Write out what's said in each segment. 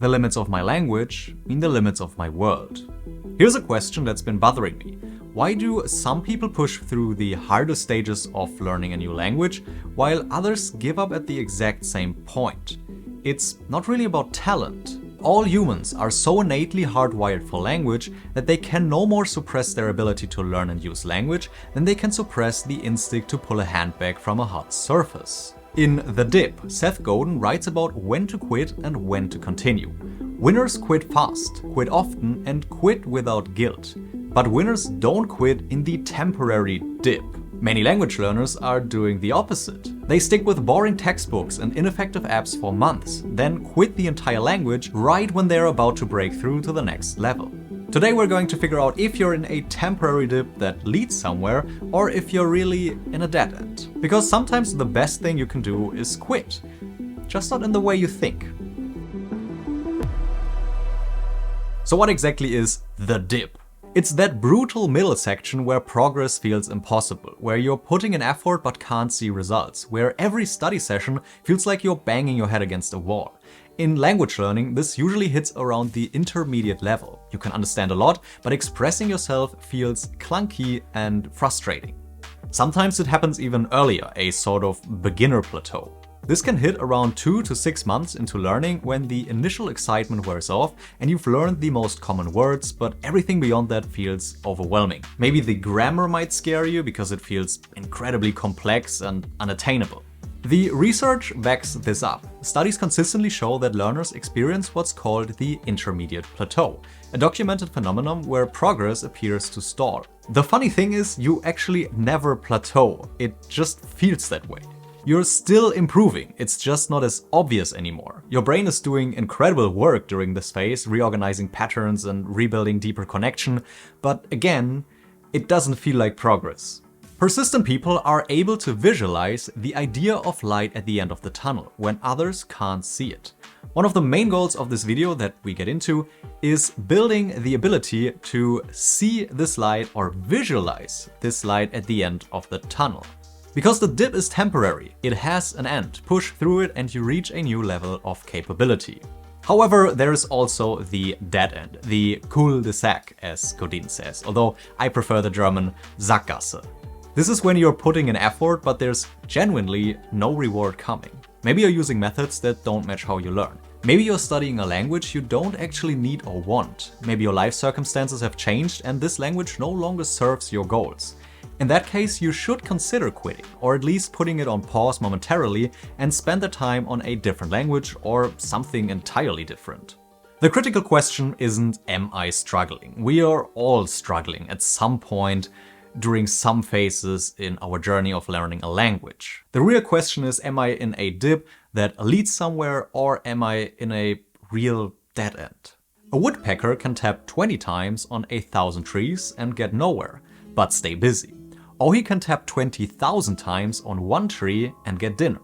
The limits of my language mean the limits of my world. Here's a question that's been bothering me. Why do some people push through the hardest stages of learning a new language, while others give up at the exact same point? It's not really about talent. All humans are so innately hardwired for language that they can no more suppress their ability to learn and use language than they can suppress the instinct to pull a handbag from a hot surface. In The Dip, Seth Godin writes about when to quit and when to continue. Winners quit fast, quit often, and quit without guilt. But winners don't quit in the temporary dip. Many language learners are doing the opposite. They stick with boring textbooks and ineffective apps for months, then quit the entire language right when they're about to break through to the next level. Today we're going to figure out if you're in a temporary dip that leads somewhere, or if you're really in a dead end. Because sometimes the best thing you can do is quit, just not in the way you think. So what exactly is the dip? It's that brutal middle section where progress feels impossible, where you're putting in effort but can't see results, where every study session feels like you're banging your head against a wall. In language learning, this usually hits around the intermediate level. You can understand a lot, but expressing yourself feels clunky and frustrating. Sometimes it happens even earlier, a sort of beginner plateau. This can hit around 2 to 6 months into learning, when the initial excitement wears off and you've learned the most common words, but everything beyond that feels overwhelming. Maybe the grammar might scare you because it feels incredibly complex and unattainable. The research backs this up. Studies consistently show that learners experience what's called the intermediate plateau, a documented phenomenon where progress appears to stall. The funny thing is, you actually never plateau, it just feels that way. You're still improving, it's just not as obvious anymore. Your brain is doing incredible work during this phase, reorganizing patterns and rebuilding deeper connection, but again, it doesn't feel like progress. Persistent people are able to visualize the idea of light at the end of the tunnel when others can't see it. One of the main goals of this video that we get into is building the ability to see this light or visualize this light at the end of the tunnel. Because the dip is temporary, it has an end. Push through it and you reach a new level of capability. However, there is also the dead end, the cul-de-sac, as Godin says, although I prefer the German Sackgasse. This is when you're putting in effort, but there's genuinely no reward coming. Maybe you're using methods that don't match how you learn. Maybe you're studying a language you don't actually need or want. Maybe your life circumstances have changed and this language no longer serves your goals. In that case, you should consider quitting, or at least putting it on pause momentarily and spend the time on a different language or something entirely different. The critical question isn't, am I struggling? We are all struggling at some point during some phases in our journey of learning a language. The real question is, am I in a dip that leads somewhere, or am I in a real dead end? A woodpecker can tap 20 times on 1,000 trees and get nowhere, but stay busy. Or he can tap 20,000 times on one tree and get dinner.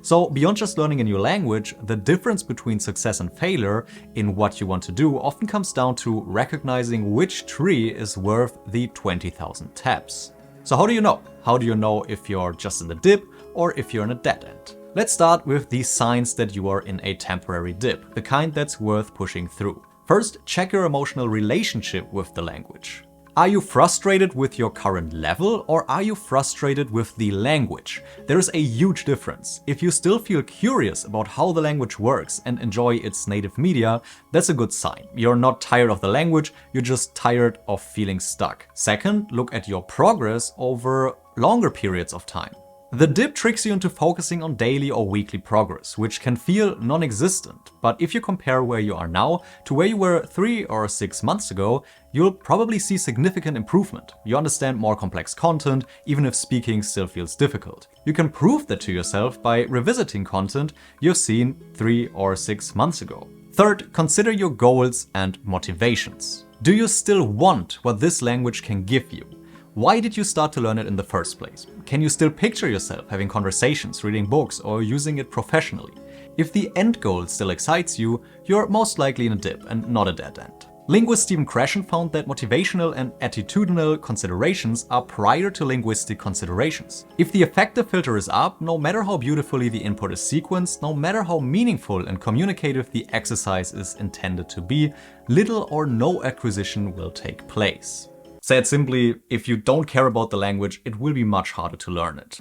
So beyond just learning a new language, the difference between success and failure in what you want to do often comes down to recognizing which tree is worth the 20,000 taps. So how do you know? How do you know if you're just in the dip or if you're in a dead end? Let's start with the signs that you are in a temporary dip, the kind that's worth pushing through. First, check your emotional relationship with the language. Are you frustrated with your current level, or are you frustrated with the language? There is a huge difference. If you still feel curious about how the language works and enjoy its native media, that's a good sign. You're not tired of the language, you're just tired of feeling stuck. Second, look at your progress over longer periods of time. The dip tricks you into focusing on daily or weekly progress, which can feel non-existent. But if you compare where you are now to where you were 3 or 6 months ago, you'll probably see significant improvement. You understand more complex content, even if speaking still feels difficult. You can prove that to yourself by revisiting content you've seen 3 or 6 months ago. Third, consider your goals and motivations. Do you still want what this language can give you? Why did you start to learn it in the first place? Can you still picture yourself having conversations, reading books, or using it professionally? If the end goal still excites you, you're most likely in a dip and not a dead end. Linguist Stephen Krashen found that motivational and attitudinal considerations are prior to linguistic considerations. If the effective filter is up, no matter how beautifully the input is sequenced, no matter how meaningful and communicative the exercise is intended to be, little or no acquisition will take place. Said simply, if you don't care about the language, it will be much harder to learn it.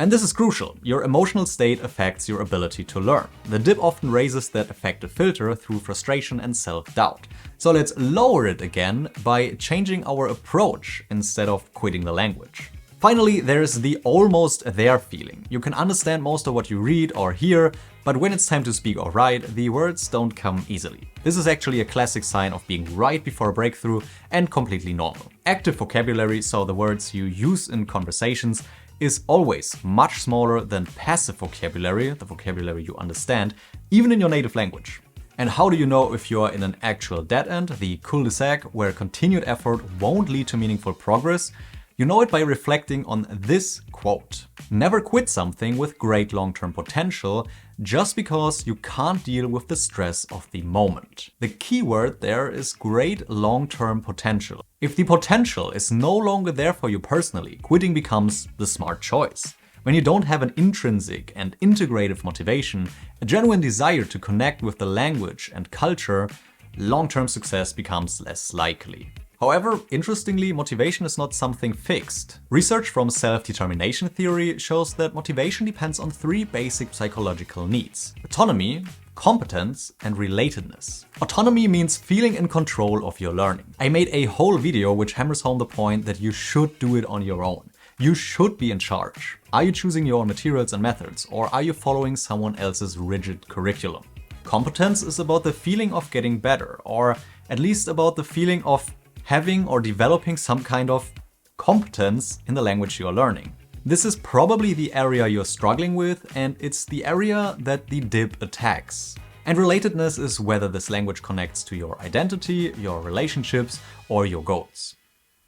And this is crucial. Your emotional state affects your ability to learn. The dip often raises that effective filter through frustration and self-doubt. So let's lower it again by changing our approach instead of quitting the language. Finally, there's the almost there feeling. You can understand most of what you read or hear, but when it's time to speak or write, the words don't come easily. This is actually a classic sign of being right before a breakthrough and completely normal. Active vocabulary, so the words you use in conversations, is always much smaller than passive vocabulary, the vocabulary you understand, even in your native language. And how do you know if you're in an actual dead end, the cul-de-sac, where continued effort won't lead to meaningful progress? You know it by reflecting on this quote. Never quit something with great long-term potential just because you can't deal with the stress of the moment. The key word there is great long-term potential. If the potential is no longer there for you personally, quitting becomes the smart choice. When you don't have an intrinsic and integrative motivation, a genuine desire to connect with the language and culture, long-term success becomes less likely. However, interestingly, motivation is not something fixed. Research from self-determination theory shows that motivation depends on three basic psychological needs: autonomy, competence, and relatedness. Autonomy means feeling in control of your learning. I made a whole video which hammers home the point that you should do it on your own. You should be in charge. Are you choosing your own materials and methods, or are you following someone else's rigid curriculum? Competence is about the feeling of getting better, or at least about the feeling of having or developing some kind of competence in the language you're learning. This is probably the area you're struggling with, and it's the area that the dip attacks. And relatedness is whether this language connects to your identity, your relationships, or your goals.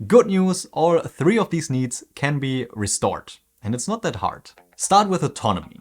Good news, all three of these needs can be restored, and it's not that hard. Start with autonomy.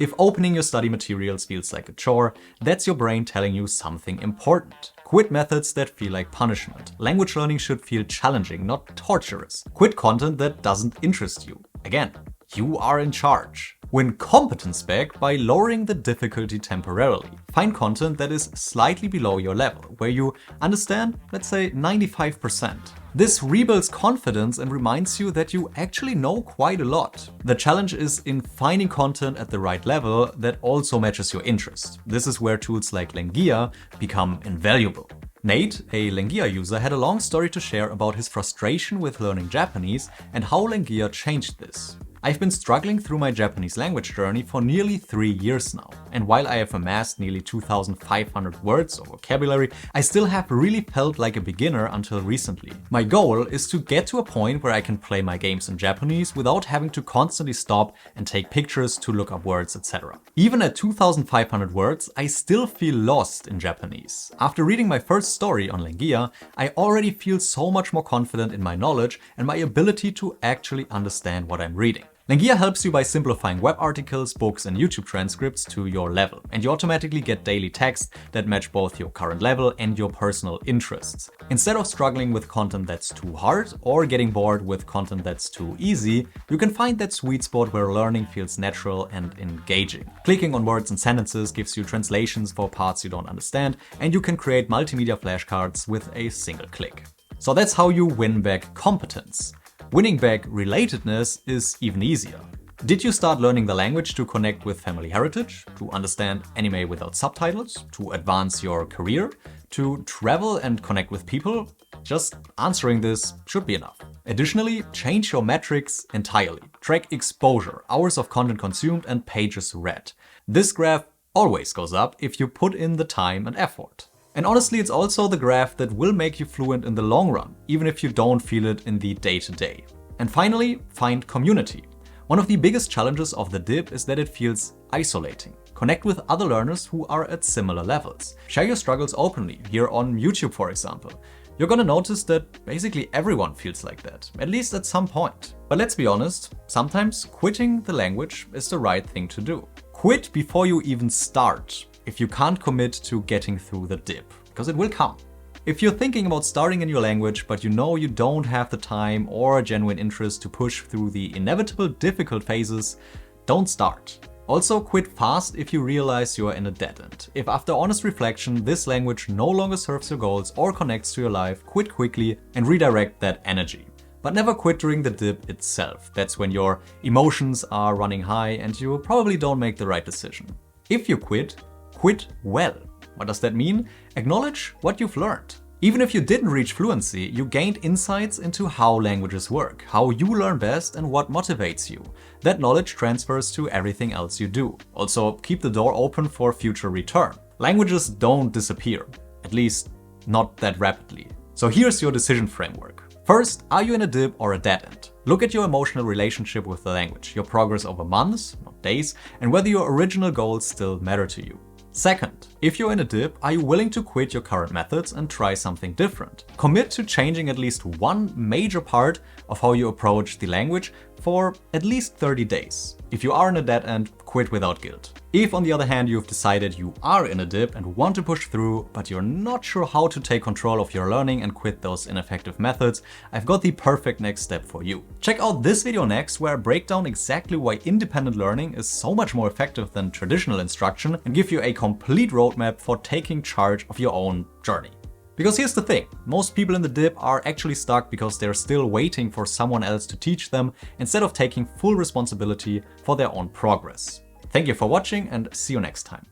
If opening your study materials feels like a chore, that's your brain telling you something important. Quit methods that feel like punishment. Language learning should feel challenging, not torturous. Quit content that doesn't interest you. Again, you are in charge. Win competence back by lowering the difficulty temporarily. Find content that is slightly below your level, where you understand, let's say, 95%. This rebuilds confidence and reminds you that you actually know quite a lot. The challenge is in finding content at the right level that also matches your interest. This is where tools like Lengia become invaluable. Nate, a Lengia user, had a long story to share about his frustration with learning Japanese and how Lengia changed this. I've been struggling through my Japanese language journey for nearly 3 years now, and while I have amassed nearly 2,500 words of vocabulary, I still have really felt like a beginner until recently. My goal is to get to a point where I can play my games in Japanese without having to constantly stop and take pictures to look up words, etc. Even at 2,500 words, I still feel lost in Japanese. After reading my first story on Lengia, I already feel so much more confident in my knowledge and my ability to actually understand what I'm reading. Lengia helps you by simplifying web articles, books, and YouTube transcripts to your level, and you automatically get daily text that match both your current level and your personal interests. Instead of struggling with content that's too hard or getting bored with content that's too easy, you can find that sweet spot where learning feels natural and engaging. Clicking on words and sentences gives you translations for parts you don't understand, and you can create multimedia flashcards with a single click. So that's how you win back competence. Winning back relatedness is even easier. Did you start learning the language to connect with family heritage, to understand anime without subtitles, to advance your career, to travel and connect with people? Just answering this should be enough. Additionally, change your metrics entirely. Track exposure, hours of content consumed, and pages read. This graph always goes up if you put in the time and effort. And honestly, it's also the graph that will make you fluent in the long run, even if you don't feel it in the day-to-day. And finally, find community. One of the biggest challenges of the dip is that it feels isolating. Connect with other learners who are at similar levels. Share your struggles openly, here on YouTube for example. You're gonna notice that basically everyone feels like that, at least at some point. But let's be honest, sometimes quitting the language is the right thing to do. Quit before you even start if you can't commit to getting through the dip, because it will come. If you're thinking about starting a new language, but you know you don't have the time or a genuine interest to push through the inevitable difficult phases, don't start. Also, quit fast if you realize you are in a dead end. If after honest reflection, this language no longer serves your goals or connects to your life, quit quickly and redirect that energy. But never quit during the dip itself. That's when your emotions are running high and you probably don't make the right decision. If you quit, quit well. What does that mean? Acknowledge what you've learned. Even if you didn't reach fluency, you gained insights into how languages work, how you learn best and what motivates you. That knowledge transfers to everything else you do. Also, keep the door open for future return. Languages don't disappear, at least not that rapidly. So here's your decision framework. First, are you in a dip or a dead end? Look at your emotional relationship with the language, your progress over months, not days, and whether your original goals still matter to you. Second, if you're in a dip, are you willing to quit your current methods and try something different? Commit to changing at least one major part of how you approach the language for at least 30 days. If you are in a dead end, quit without guilt. If, on the other hand, you've decided you are in a dip and want to push through, but you're not sure how to take control of your learning and quit those ineffective methods, I've got the perfect next step for you. Check out this video next, where I break down exactly why independent learning is so much more effective than traditional instruction and give you a complete roadmap for taking charge of your own journey. Because here's the thing, most people in the dip are actually stuck because they're still waiting for someone else to teach them instead of taking full responsibility for their own progress. Thank you for watching and see you next time.